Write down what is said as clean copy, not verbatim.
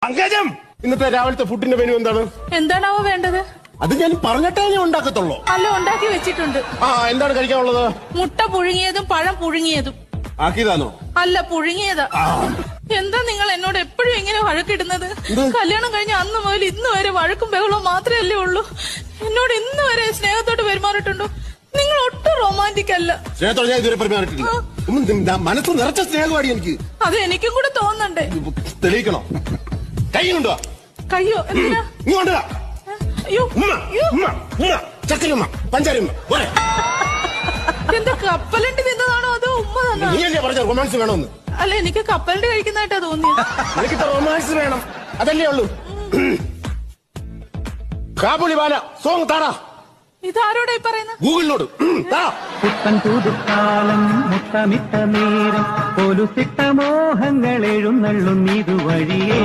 പങ്കജം, ഇന്നത്തെ രാവിലത്തെ ഫുഡിന്റെ മെനു എന്താണ്? എന്താണാവോ വേണ്ടത്? അത് ഞാൻ പറഞ്ഞിട്ടേ ഞാൻ ഉണ്ടാക്കത്തുള്ളൂ. അല്ല, ഉണ്ടാക്കി വെച്ചിട്ടുണ്ട്. എന്താണ് കഴിക്കാനുള്ളത്? മുട്ട പുഴുങ്ങിയതും പഴം പുഴുങ്ങിയതും. ആക്കിയതാണോ? അല്ല, പുഴുങ്ങിയതാ. എന്താ നിങ്ങൾ എന്നോട് എപ്പോഴും ഇങ്ങനെ വഴക്കിടുന്നത്? കല്യാണം കഴിഞ്ഞ അന്ന് മുതൽ ഇന്ന് വരെ വഴക്കും ബഹളവും മാത്രമല്ലേ ഉള്ളൂ. എന്നോട് ഇന്ന് വരെ സ്നേഹത്തോട്ട് പെരുമാറിയിട്ടുണ്ടോ? നിങ്ങൾ ഒട്ടും റൊമാൻറ്റിക് അല്ല. സ്നേഹത്തോടെ ഞാൻ ഇതുവരെ പെരുമാറിയിട്ടില്ല. മനസ്സ് നിറച്ച സ്നേഹമാടി എനിക്ക്. അത് എനിക്കും കൂടെ തോന്നണ്ടേ? തെളിയിക്കണോ? കൈ കൊണ്ടുവാ. കയ്യോ? എന്തിനാ? നീ കൊണ്ടുവാ. അയ്യോ, ചക്കരമ്മ, പഞ്ചാരമ്മ. എന്താ കപ്പലണ്ടി തിന്നതാണോ അതോ ഉമ്മ തന്നെ? നീയല്ലേ പറഞ്ഞ റൊമാൻസ് വേണമെന്ന്? അല്ല, എനിക്ക് കപ്പലണ്ടി കഴിക്കുന്നതായിട്ടാ തോന്നിയത്. എനിക്കിപ്പോ റൊമാൻസ് വേണം, അതല്ലേ ഉള്ളൂ. കാബുളി ബാല സോങ് താടാ. ഇതാരോടാ ഈ പറയുന്നത്? ഗൂഗിളിനോട്. പുത്തൻ പുതുക്കാലം മുത്തമിട്ട നേരം പോലുസിട്ട മോഹങ്ങൾ എഴുന്നള്ളും ഇതുവഴിയേ.